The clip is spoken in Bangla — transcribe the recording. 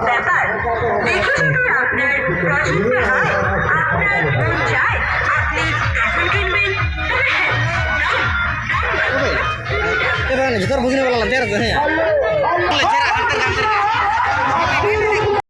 ব্যাপার। দেখে যদি আপনার পছন্দ হয়, আপনার মন চায়, আপনি এখন কিনবেন, তবে হ্যাঁ, ভিতর বুঝিনি বললাম